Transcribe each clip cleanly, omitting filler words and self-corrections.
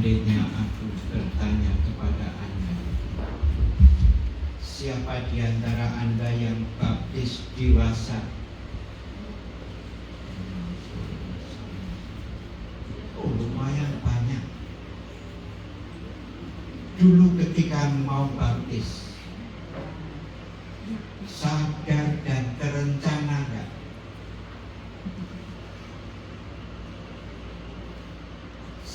Seandainya aku bertanya kepada Anda, siapa di antara Anda yang baptis dewasa? Oh, lumayan banyak. Dulu ketika mau baptis, sadar dan terencana enggak?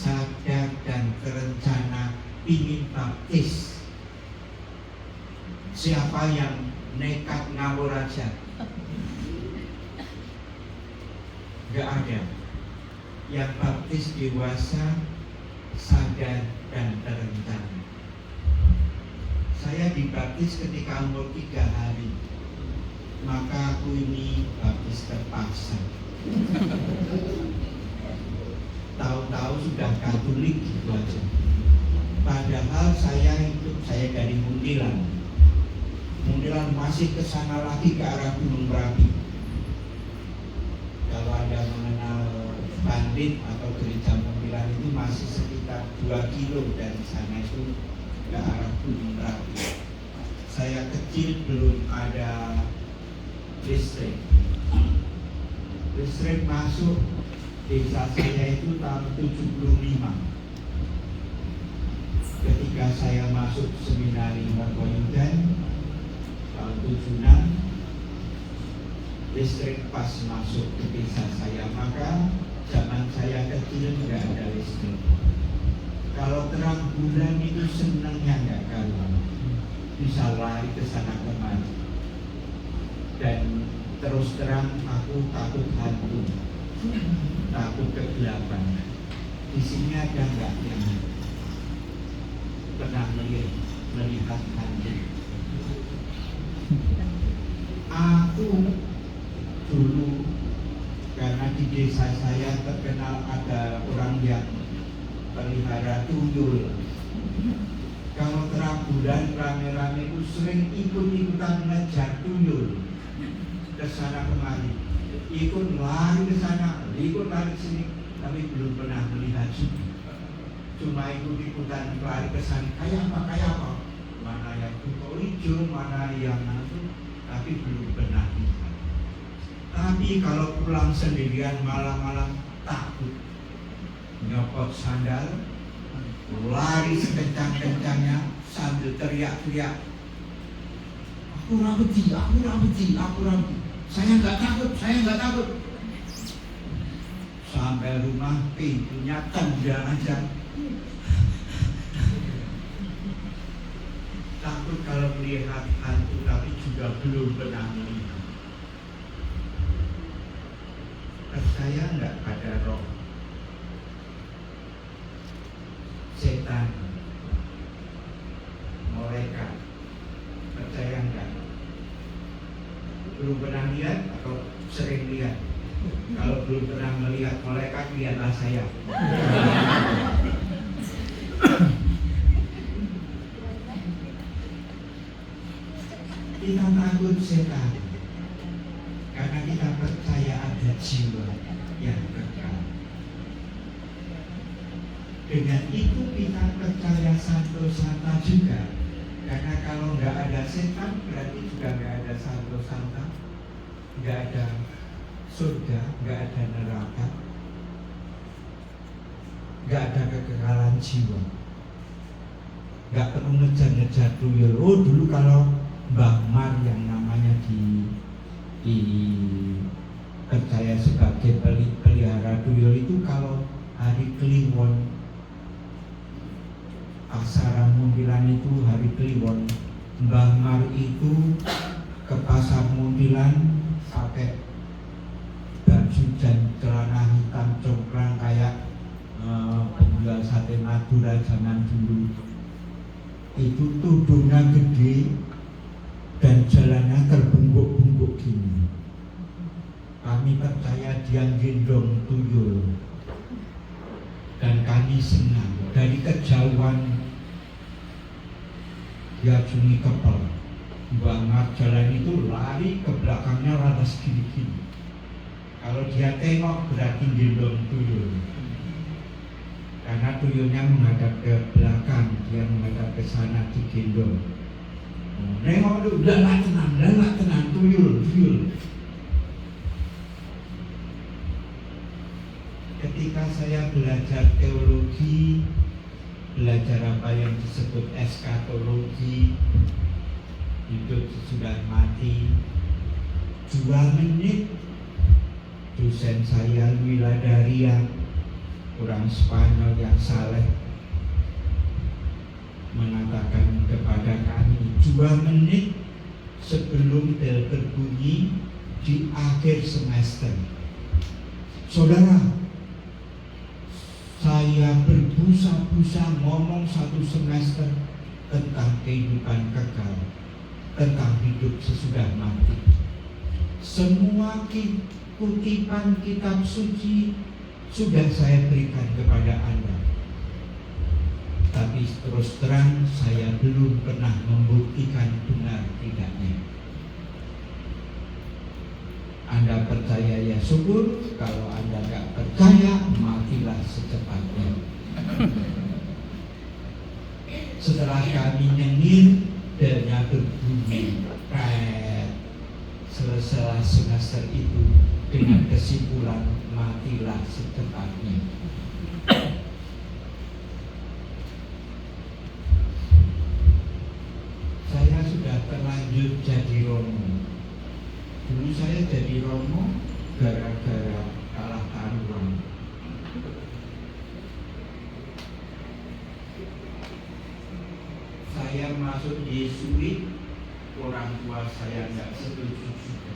Sadar dan terencana ingin baptis. Siapa yang nekat ngawur aja? Enggak ada. Yang baptis dewasa, sadar dan terencana. Saya dibaptis ketika umur 3 hari. Maka aku ini baptis terpaksa. Tahu-tahu sudah Katolik gitu aja. Padahal saya dari Muntilan. Muntilan masih ke sana lagi ke arah Gunung Merapi. Kalau Anda mengenal Bandit atau gereja Muntilan itu masih sekitar 2 kilo dari sana itu ke arah Gunung Merapi. Saya kecil belum ada listrik. Listrik masuk desa saya itu tahun 75. Ketika saya masuk seminari Margoyudan tahun 76, listrik pas masuk ke desa saya. Maka zaman saya kecil nggak ada listrik. Kalau terang bulan itu senangnya nggak karuan, bisa lari ke sana kemari. Dan terus terang aku takut hantu, takut kegelapan. Di sini ada nggak yang pernah melihat hantu? Aku dulu karena di desa saya terkenal ada orang yang pelihara tuyul. Kalau terang bulan rame-rame itu sering ikut-ikutan ngejar tuyul ke sana kemari, ikut lari ke sana, ikut lari ke sini, tapi belum pernah melihat juga. Cuma ikut-ikutan lari ke sana, kayak apa, mana yang kuku hijau, mana yang itu, tapi belum pernah lihat. Tapi kalau pulang sendirian malam-malam takut, nyopot sandal, lari sekencang-kencangnya sambil teriak-teriak, aku rabeti. Saya nggak takut. Sampai rumah pintunya tendang aja. Takut kalau melihat hantu, tapi juga belum pernah melihat. Percaya nggak pada roh setan, malaikat? Percaya nggak? Belum pernah lihat atau sering lihat? Kalau belum pernah melihat malaikat, lihatlah saya. Kita takut setan karena kita percaya ada jiwa yang kekal. Dengan itu kita percaya santo-santa juga. Karena kalau nggak ada setan berarti juga nggak ada santo-santa, nggak ada surga, nggak ada neraka, nggak ada kekekalan jiwa. Nggak perlu ngejar-ngejar tuyul. Oh, dulu kalau Mbah Mar yang namanya percaya sebagai pelihara tuyul itu, kalau hari Kliwon, aksara Muntilan itu hari Kliwon, Mbah Mar itu ke pasar Muntilan pakai baju dan celana hitam congkrang kayak penjual sate Madura zaman dulu. Itu tudungnya gede dan jalannya terbungkuk-bungkuk gini. Kami percaya dia gendong tuyul dan kami senang. Dari kejauhan dia cumi kepel, banget jalan itu lari ke belakangnya laras gini-gini. Kalau dia tengok berarti gendong tuyul. Karena sementara tuyulnya menghadap ke belakang, dia menghadap ke sana digendong. Nengok dulu, udah tenang, tuyul. Ketika saya belajar teologi, belajar apa yang disebut eskatologi, hidup sesudah mati, 2 menit dosen saya Wiladaria, orang Spanyol yang saleh, mengatakan kepada kami 2 menit sebelum bel berbunyi di akhir semester, saudara, saya berbusa-busa ngomong 1 semester tentang kehidupan kekal, tentang hidup sesudah mati. Semua kutipan kitab suci sudah saya berikan kepada Anda. Tapi terus terang saya belum pernah membuktikan benar tidaknya. Anda percaya ya syukur, kalau Anda nggak percaya matilah secepatnya. Setelah kami nyengir, belnya berbunyi. Selesai semester itu dengan kesimpulan matilah secepatnya. Saya sudah terlanjur jadi romo. Dulu saya jadi romo gara-gara kalah taruhan. Saya masuk Yesuit, orang tua saya nggak setuju juga.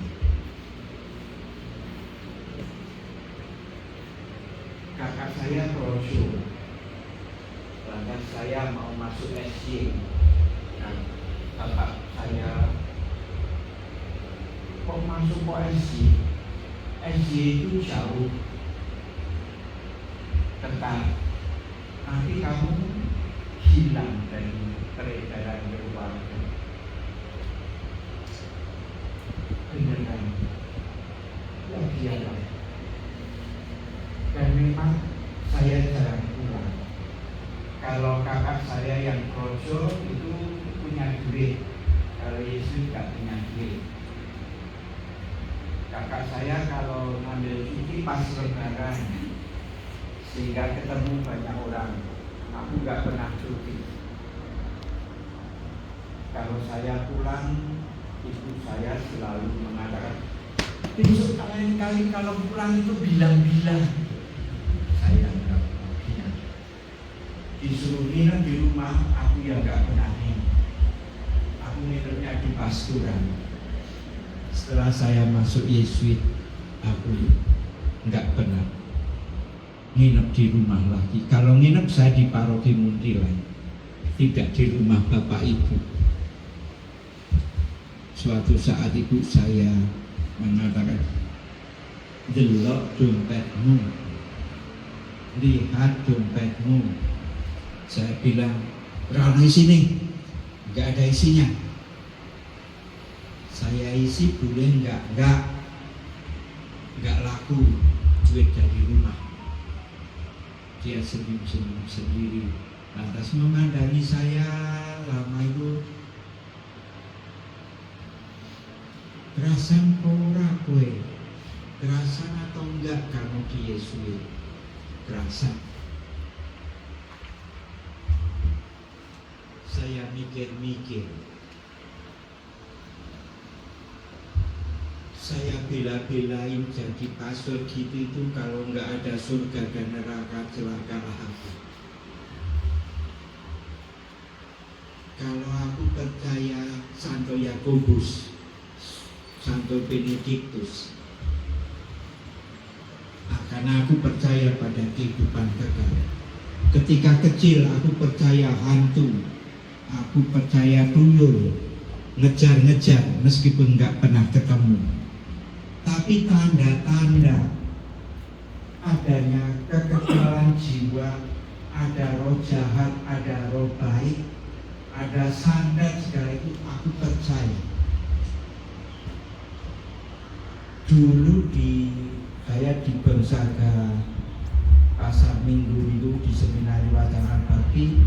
Kakak saya brosur, lantas saya mau masuk SJ. Nah, kakak saya kok masuk ke SJ? SJ itu jauh, ketat, nanti kamu hilang dari peredaran keluarga. Beneran, lagi apa? Dan memang saya jarang pulang. Kalau kakak saya yang kroco itu punya duit, kalau Yesus gak punya duit. Kakak saya kalau ngambil cuti pas lebaran, sehingga ketemu banyak orang. Aku gak pernah cuti. Kalau saya pulang, ibu saya selalu mengatakan, besok kali kalau pulang itu bilang-bilang. Saya enggak bilang. Disuruh nginep di rumah, aku yang enggak pernah nginep. Aku nginepnya di pasturan. Setelah saya masuk Yesuit, aku enggak pernah nginep di rumah lagi. Kalau nginep saya di paroki Muntilan, tidak di rumah bapak ibu. Suatu saat ibu saya mengatakan, delok dompetmu, lihat dompetmu. Saya bilang, berapa sini? Enggak ada isinya. Saya isi boleh enggak? Enggak laku duit dari rumah. Dia senyum-senyum sendiri, lantas memandangi saya lama itu. Kerasan ora kowe? Kerasan atau enggak kamu di Yesus? Kerasan. Saya mikir-mikir. Saya bela-belain jadi pastor gitu itu kalau enggak ada surga dan neraka celakalah aku. Kalau aku percaya Santo Yakobus, Santo Benediktus, karena aku percaya pada kehidupan kekal. Ketika kecil aku percaya hantu, aku percaya tuyul, ngejar-ngejar meskipun nggak pernah ketemu. Tapi tanda-tanda adanya kekekalan jiwa, ada roh jahat, ada roh baik, ada sandat, segala itu aku percaya. Dulu saya di Gonzaga Pasar Minggu itu di Seminari Wacana Bakti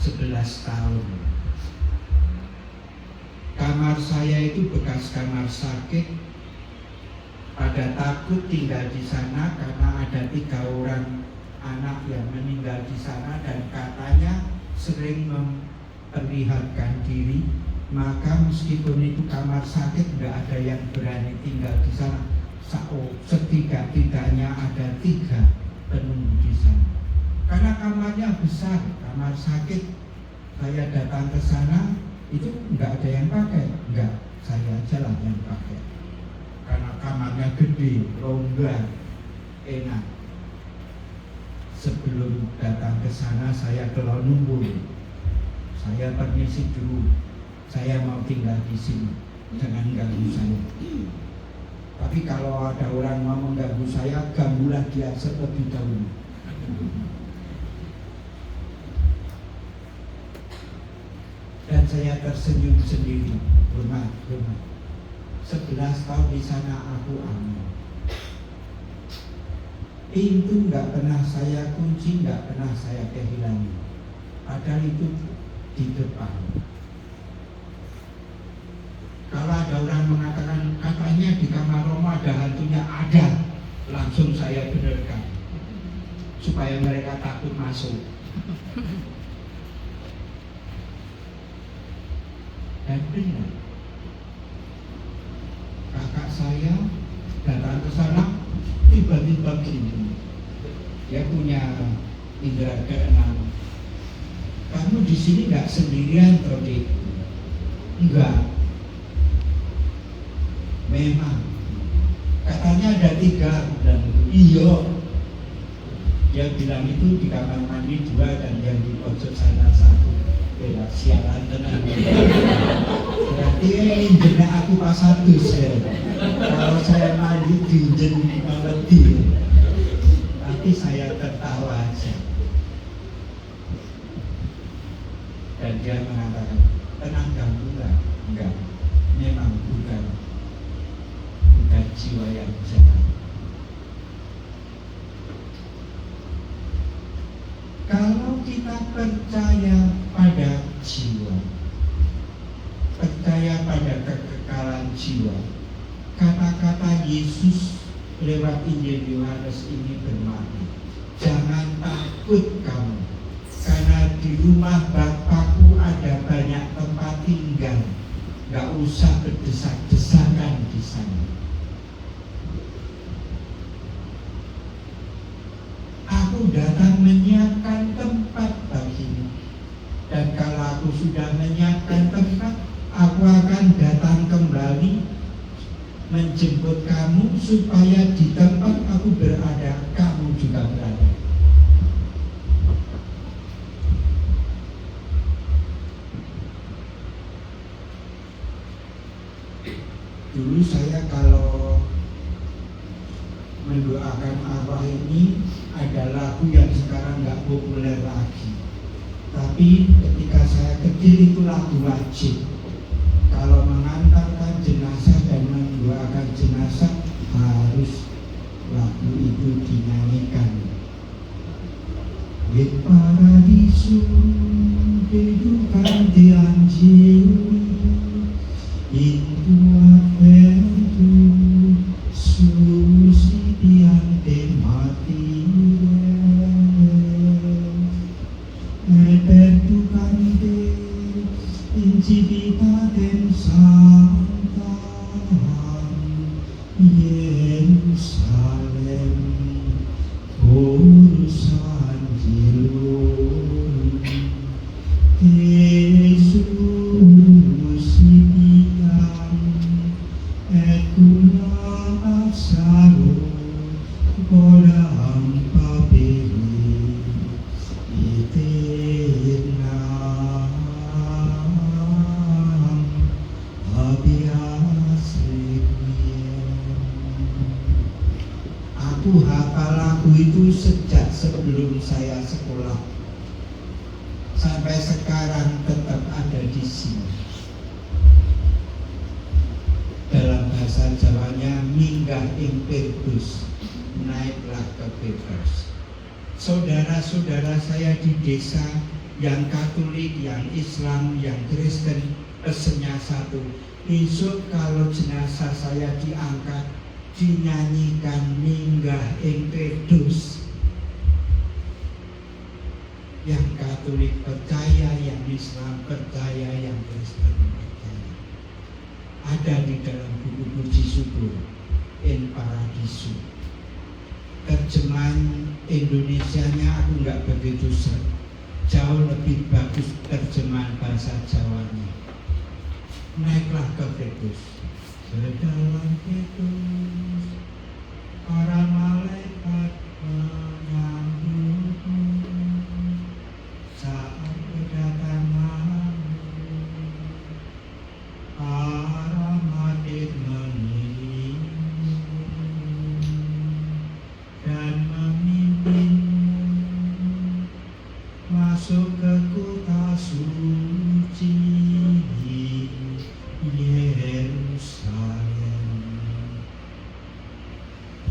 11 tahun. Kamar saya itu bekas kamar sakit. Pada takut tinggal di sana karena ada 3 orang anak yang meninggal di sana dan katanya sering memperlihatkan diri. Maka meskipun itu kamar sakit, nggak ada yang berani tinggal di sana. Setidak-tidaknya ada 3 penunggu di sana. Karena kamarnya besar, kamar sakit. Saya datang ke sana, itu nggak ada yang pakai, nggak, saya aja lah yang pakai. Karena kamarnya gede, rongga, enak. Sebelum datang ke sana, saya kalau nunggu, saya permisi dulu. Saya mau tinggal di sini, jangan ganggu saya. Tapi kalau ada orang mau mengganggu saya, ganggulah dia terlebih dahulu. Dan saya tersenyum sendiri, hormat. 11 tahun di sana aku aman. Pintu nggak pernah saya kunci, nggak pernah saya kehilangan. Padahal itu di depan. Kalau ada orang mengatakan katanya di kamar Romo ada hantunya, ada, langsung saya benarkan supaya mereka takut masuk. Dan benar, kakak saya datang ke sana tiba-tiba gini, dia punya indera keenam. Kamu di sini nggak sendirian, Todi? Enggak. Memang katanya ada 3, dan iya. Dia bilang itu di kamar mandi 2 dan yang di pojok sana 1. Beda sialan tenang. Berarti injennya aku pas 1 saya. Kalau saya mandi diinjen meledi. Tapi saya tertawa aja. Dan dia mengatakan, tenang kamu enggak. Memang bukan jiwa yang sehat. Kalau kita percaya pada jiwa, percaya pada kekekalan jiwa, kata-kata Yesus lewat Injil Yohanes ini bermakna, jangan takut kamu, karena di rumah Bapakku ada banyak tempat tinggal. Gak usah berdesak-desakan di sana. Aku datang menyiapkan tempat bagimu. Dan kalau aku sudah menyiapkan tempat, aku akan datang kembali menjemput kamu supaya di tempat aku berada, kamu juga berada. Dulu saya kalau mendoakan arwah ini ada lagu yang sekarang nggak populer lagi. Tapi ketika saya kecil itu lagu wajib. Kalau mengantarkan jenazah dan mendoakan jenazah harus lagu itu dinyanyikan. Di paradisum kehidupan di Angeli, itu aperto susi piante mati aperto cante in civitatem sancta Jerusalem chorus angelorum Jesus et cura absaro coram papiri eternam habeas requiem. Aku hafal lagu itu sejak sebelum saya sekolah sampai sekarang tetap ada di sini. Dalam bahasa Jawanya minggah ing Pirbus, naiklah ke Petrus. saudara-saudara saya di desa yang Katolik, yang Islam, yang Kristen, pesennya satu. Besok kalau jenazah saya diangkat, dinyanyikan minggah ing Pedus. Yang Katolik percaya, yang Islam percaya, yang Kristen percaya. Ada di dalam buku Puji Syukur in Paradiso. Terjemahan Indonesianya aku nggak begitu sering. Jauh lebih bagus terjemahan bahasa Jawanya. Naiklah ke Pedus. Sedalam Pedus, para malaikat menyambutmu saat kedatanganmu. Para martir mengiringmu dan memimpinmu masuk ke kota suci Yerusalem.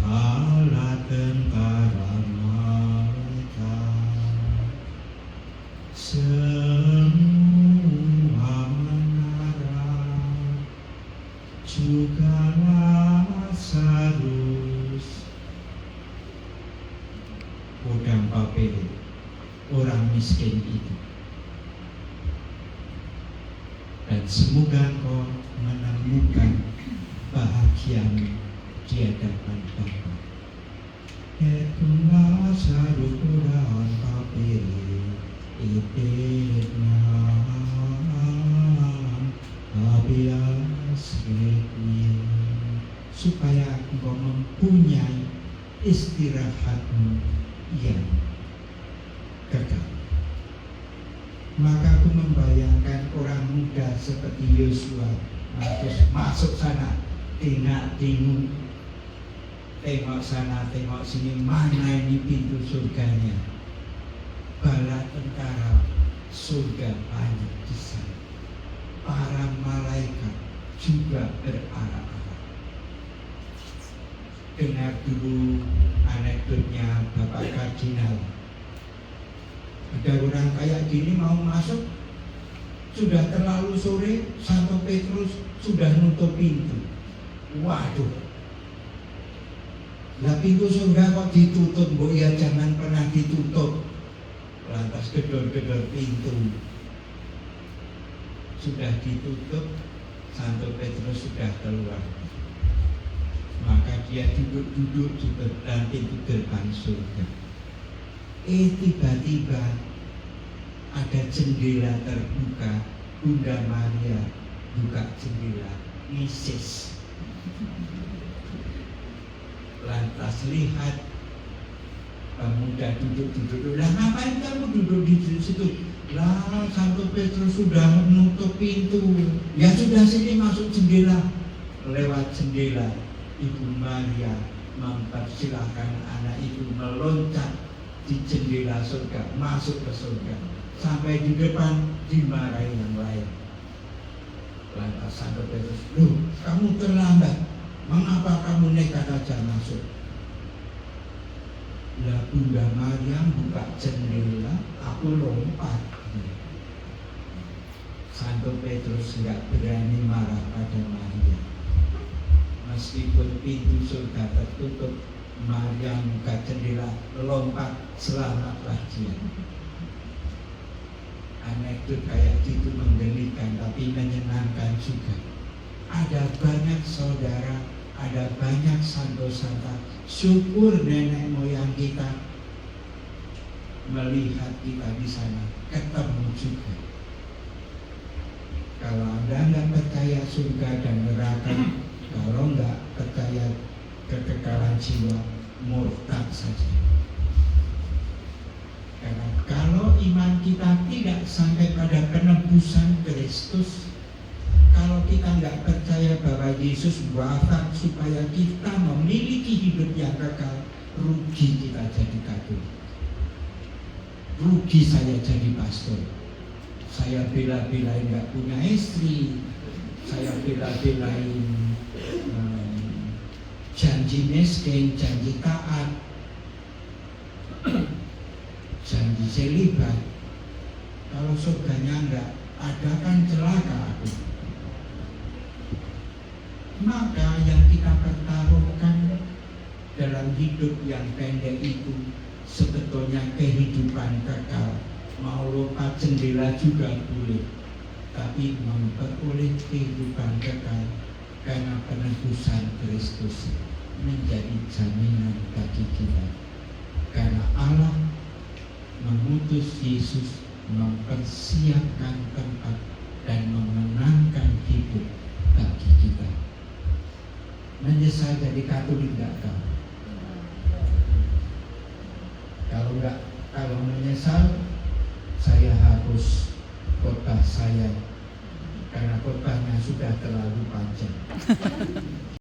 Bala tentara malaikat semua menara, juga Lazarus, udang papel, orang miskin itu. Dan semoga engkau menemukan bahagiamu di hadapan Bapa. Itulah sarung udang papel itena abias rekni, supaya engkau mempunyai istirahatmu yang kekal. Maka aku membayangkan orang muda seperti Yosua terus masuk sana, tengok sana, tengok sini, mana ini pintu surganya. Bala tentara surga banyak di sana. Para malaikat juga berarak-arak. Dengar dulu anekdotnya Bapak Kardinal. Ada orang kayak gini mau masuk, sudah terlalu sore, Santo Petrus sudah nutup pintu. Waduh, lah pintu surga kok ditutup? Bu ya jangan pernah ditutup. Lantas gedor-gedor pintu, sudah ditutup, Santo Petrus sudah keluar. Maka dia duduk di depan pintu gerbang surga. Tiba-tiba ada jendela terbuka, Bunda Maria buka jendela, ngisis. Lantas lihat pemuda duduk. Lah ngapain kamu duduk di situ? Lah Santo Petrus sudah menutup pintu. Ya sudah, sini masuk jendela. Lewat jendela Ibu Maria mempersilahkan anak itu meloncat di jendela surga, masuk ke surga. Sampai di depan dimarahi yang lain. Lantas Santo Petrus, loh kamu terlambat, mengapa kamu nekat aja masuk? Lah Bunda Maria buka jendela, aku lompat. Santo Petrus nggak berani marah pada Maria. Meskipun pintu surga tertutup, Maria buka jendela, lompat, selamatlah dia. Anekdot kayak gitu menggelikan tapi menyenangkan juga. Ada banyak saudara, ada banyak santo-santa. Syukur nenek moyang kita melihat kita di sana, ketemu juga. Kalau Anda nggak percaya surga dan neraka, kalau nggak percaya kekekalan jiwa, murtad saja. Karena kalau iman kita tidak sampai pada penebusan Kristus, kalau kita nggak percaya bahwa Yesus wafat supaya kita memiliki hidup yang kekal, rugi kita jadi Katolik. Rugi saya jadi pastor. Saya bela-belain nggak punya istri, saya bela-belain janji miskin, janji taat. janji selibat. Kalau surganya enggak ada kan celaka aku. Maka yang kita pertaruhkan dalam hidup yang pendek itu sebetulnya kehidupan kekal. Mau lompat jendela juga boleh, tapi memperoleh kehidupan kekal karena penebusan Kristus menjadi jaminan bagi kita. Karena Allah mengutus Yesus mempersiapkan tempat dan memenangkan hidup bagi kita. Menyesal jadi Katolik enggak tahu. Kalau menyesal, saya harus khotbah saya karena khotbahnya sudah terlalu panjang.